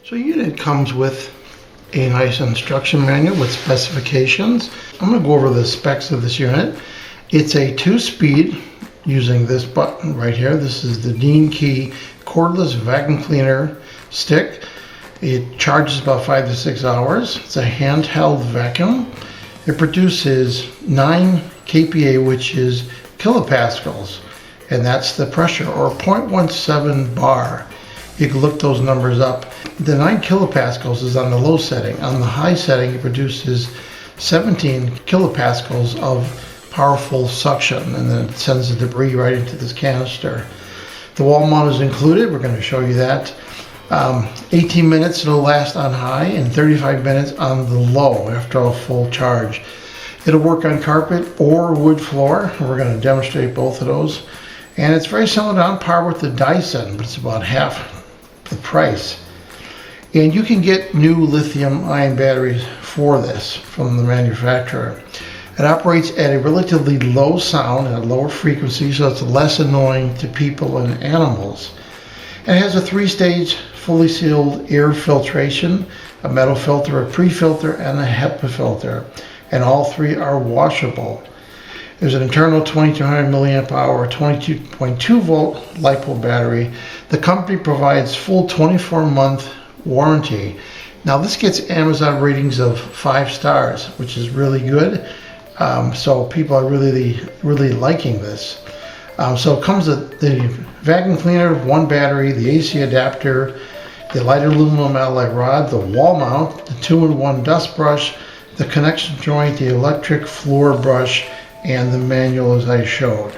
So your unit comes with a nice instruction manual with specifications. I'm going to go over the specs of this unit. It's a 2-speed using this button right here. This is the DEENKEE Cordless Vacuum Cleaner stick. It charges about 5 to 6 hours. It's a handheld vacuum. It produces 9 kPa, which is kilopascals, and that's the pressure, or 0.17 bar. You can look those numbers up. The 9 kilopascals is on the low setting. On the high setting, it produces 17 kilopascals of powerful suction, and then it sends the debris right into this canister. The wall mount is included. We're going to show you that. 18 minutes it'll last on high and 35 minutes on the low after a full charge. It'll work on carpet or wood floor. We're going to demonstrate both of those. And it's very similar, on par with the Dyson, but it's about half the price. And you can get new lithium-ion batteries for this from the manufacturer. It operates at a relatively low sound and a lower frequency, so it's less annoying to people and animals. And it has a 3-stage fully sealed air filtration, a metal filter, a pre-filter, and a HEPA filter. And all 3 are washable. There's an internal 2200 milliamp hour, 22.2 volt LiPo battery. The company provides full 24-month warranty. Now this gets Amazon ratings of 5 stars, which is really good. So people are really liking this. So it comes with the vacuum cleaner, 1 battery, the AC adapter, the light aluminum alloy rod, the wall mount, the 2-in-1 dust brush, the connection joint, the electric floor brush, and the manual as I showed.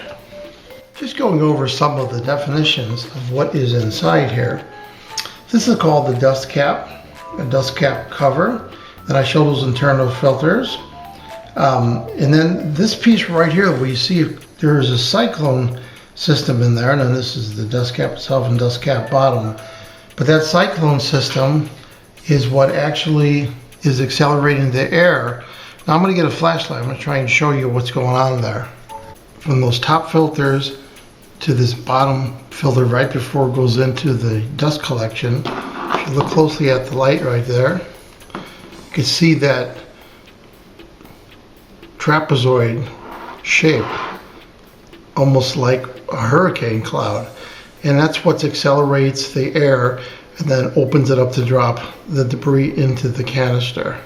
Just going over some of the definitions of what is inside here. This is called the dust cap, a dust cap cover. Then I show those internal filters. And then this piece right here, we see there is a cyclone system in there, and then this is the dust cap itself and dust cap bottom. But that cyclone system is what actually is accelerating the air. Now I'm going to get a flashlight. I'm going to try and show you what's going on there. From those top filters to this bottom filter right before it goes into the dust collection. If you look closely at the light right there, you can see that trapezoid shape, almost like a hurricane cloud. And that's what accelerates the air and then opens it up to drop the debris into the canister.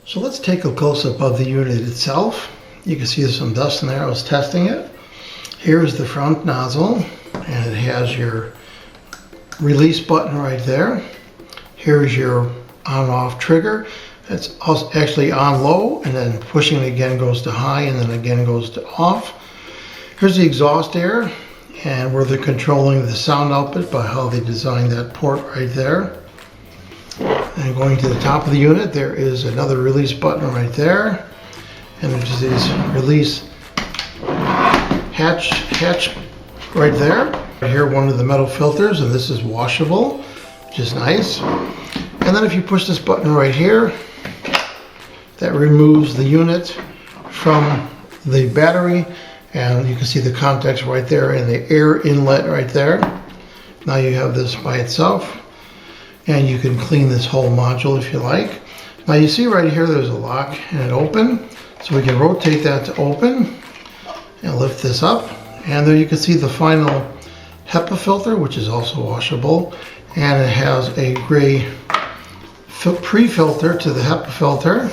So let's take a close-up of the unit itself. You can see there's some dust in there. I was testing it. Here's the front nozzle, and it has your release button right there. Here's your on-off trigger. It's actually on low, and then pushing it again goes to high, and then again goes to off. Here's the exhaust air, and where they're controlling the sound output by how they designed that port right there. And going to the top of the unit, there is another release button right there, and there's this release hatch right there. Right here, one of the metal filters, and this is washable, which is nice. And then if you push this button right here, that removes the unit from the battery, and you can see the contacts right there and the air inlet right there. Now you have this by itself, and you can clean this whole module if you like. Now you see right here there's a lock and open, so we can rotate that to open and lift this up, and there you can see the final HEPA filter, which is also washable, and it has a gray pre-filter to the HEPA filter.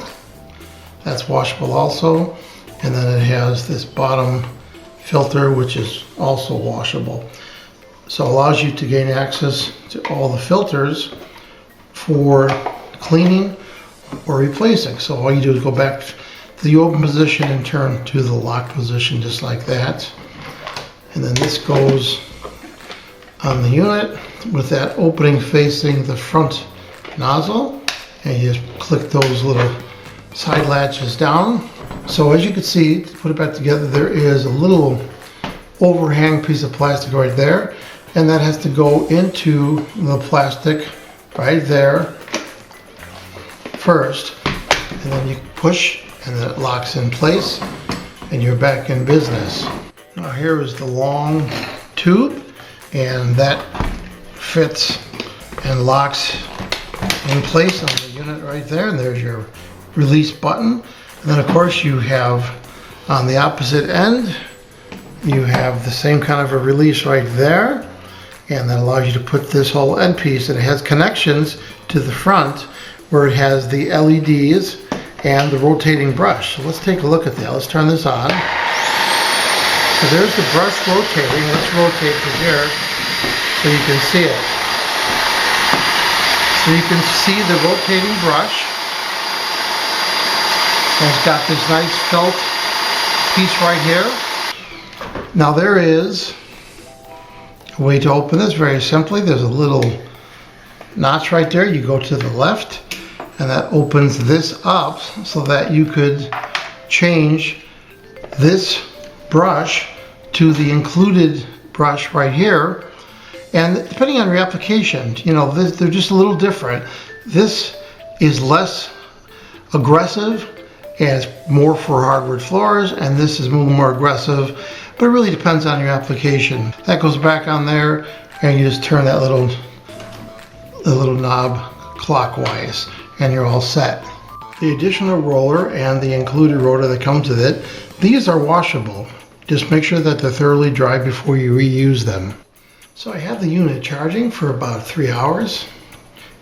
That's washable also. And then it has this bottom filter, which is also washable. So it allows you to gain access to all the filters for cleaning or replacing. So all you do is go back to the open position and turn to the locked position just like that. And then this goes on the unit with that opening facing the front nozzle. And you just click those little side latches down. So as you can see, to put it back together, there is a little overhang piece of plastic right there, and that has to go into the plastic right there first, and then you push and then it locks in place and you're back in business. Now here is the long tube, and that fits and locks in place on the unit right there. And there's your release button. And then of course you have on the opposite end, you have the same kind of a release right there. And that allows you to put this whole end piece, and it has connections to the front where it has the LEDs and the rotating brush. So let's take a look at that. Let's turn this on. So there's the brush rotating. Let's rotate to here so you can see it. So you can see the rotating brush. And it's got this nice felt piece right here. Now there is a way to open this very simply. There's a little notch right there. You go to the left and that opens this up so that you could change this brush to the included brush right here. And depending on your application, you know, they're just a little different. This is less aggressive and it's more for hardwood floors, and this is a little more aggressive, but it really depends on your application. That goes back on there, and you just turn that little knob clockwise, and you're all set. The additional roller and the included rotor that comes with it, these are washable. Just make sure that they're thoroughly dry before you reuse them. So I have the unit charging for about 3 hours,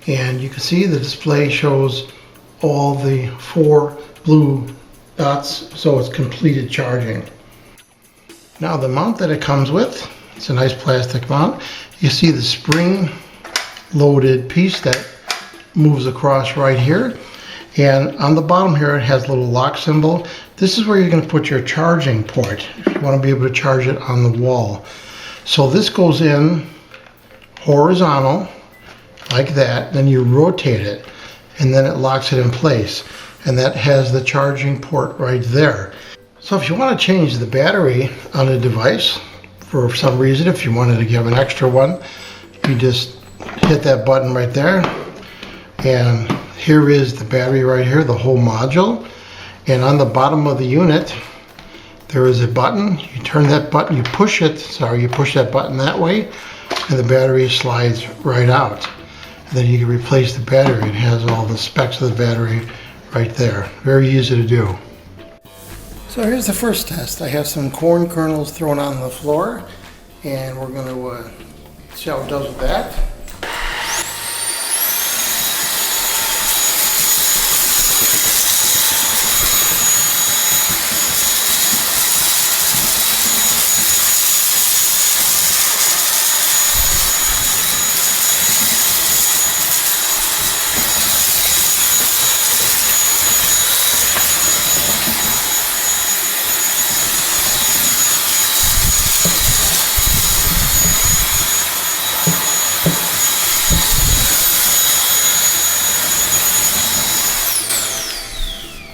and you can see the display shows all the 4 blue dots, so it's completed charging. Now the mount that it comes with, it's a nice plastic mount. You see the spring loaded piece that moves across right here, and on the bottom here it has a little lock symbol. This is where you're going to put your charging port if you want to be able to charge it on the wall. So this goes in horizontal like that, then you rotate it and then it locks it in place, and that has the charging port right there. So if you want to change the battery on a device for some reason, if you wanted to give an extra one, you just hit that button right there, and here is the battery right here, the whole module. And on the bottom of the unit there is a button. You turn that button, you push that button that way, and the battery slides right out. And then you can replace the battery. It has all the specs of the battery right there. Very easy to do. So here's the first test. I have some corn kernels thrown on the floor, and we're going to see how it does with that.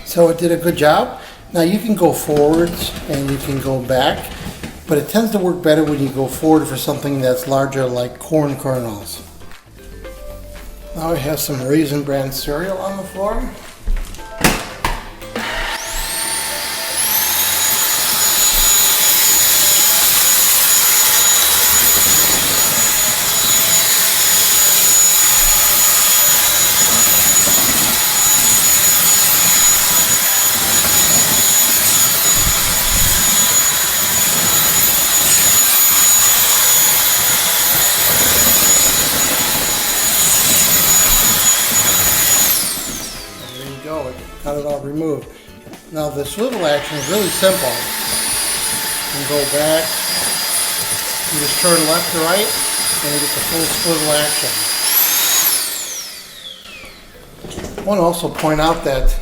So it did a good job. Now you can go forwards and you can go back, but it tends to work better when you go forward for something that's larger like corn kernels. Now I have some Raisin Bran cereal on the floor. Got it all removed. Now the swivel action is really simple. You can go back, you just turn left to right, and you get the full swivel action. I want to also point out that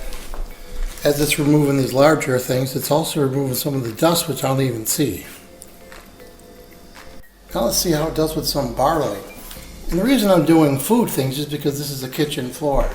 as it's removing these larger things, it's also removing some of the dust, which I don't even see. Now let's see how it does with some barley. And the reason I'm doing food things is because this is a kitchen floor.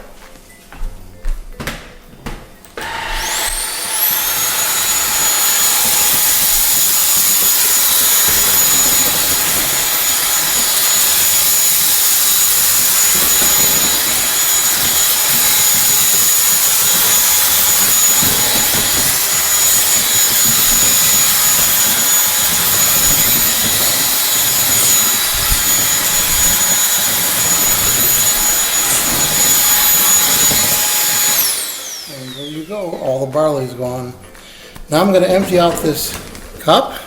barley's gone. Now I'm going to empty out this cup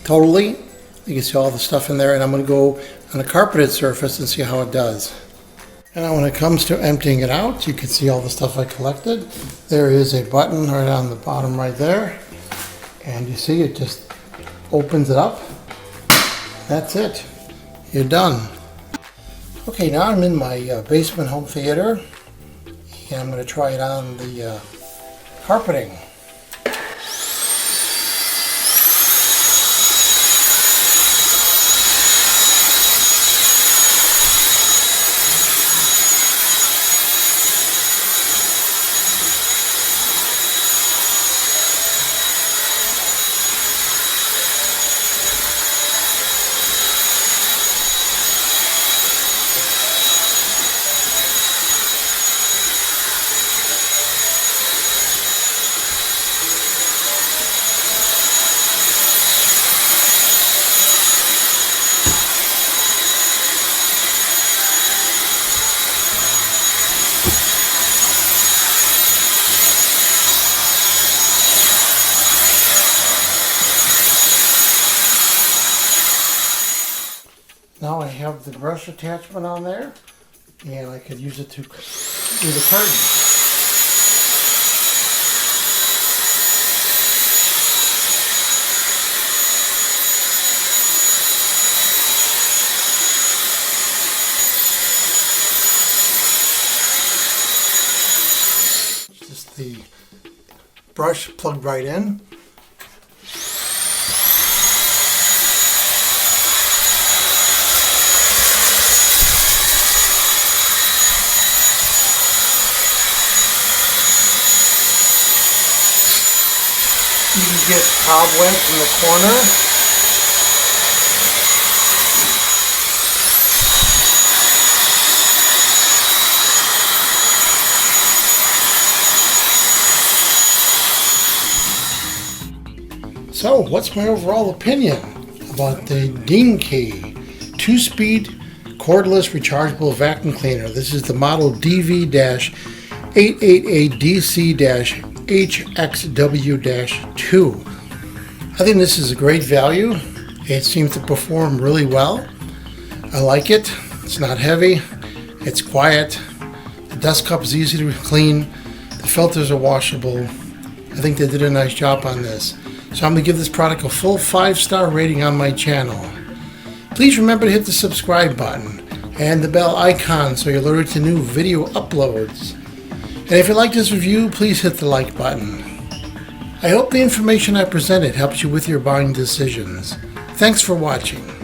totally. You can see all the stuff in there, and I'm going to go on a carpeted surface and see how it does. And now when it comes to emptying it out, you can see all the stuff I collected. There is a button right on the bottom right there. And you see it just opens it up. That's it. You're done. Okay, now I'm in my basement home theater. And I'm going to try it on the carpeting. Now I have the brush attachment on there, and I could use it to do the curtain. Just the brush plugged right in. You can get cobwebs in the corner. So, what's my overall opinion about the DEENKEE 2-speed cordless rechargeable vacuum cleaner? This is the model DV-888DC-HXW-2. I think this is a great value. It seems to perform really well. I like it. It's not heavy. It's quiet. The dust cup is easy to clean. The filters are washable. I think they did a nice job on this. So I'm going to give this product a full 5-star rating on my channel. Please remember to hit the subscribe button and the bell icon so you're alerted to new video uploads. And if you like this review, please hit the like button. I hope the information I presented helps you with your buying decisions. Thanks for watching.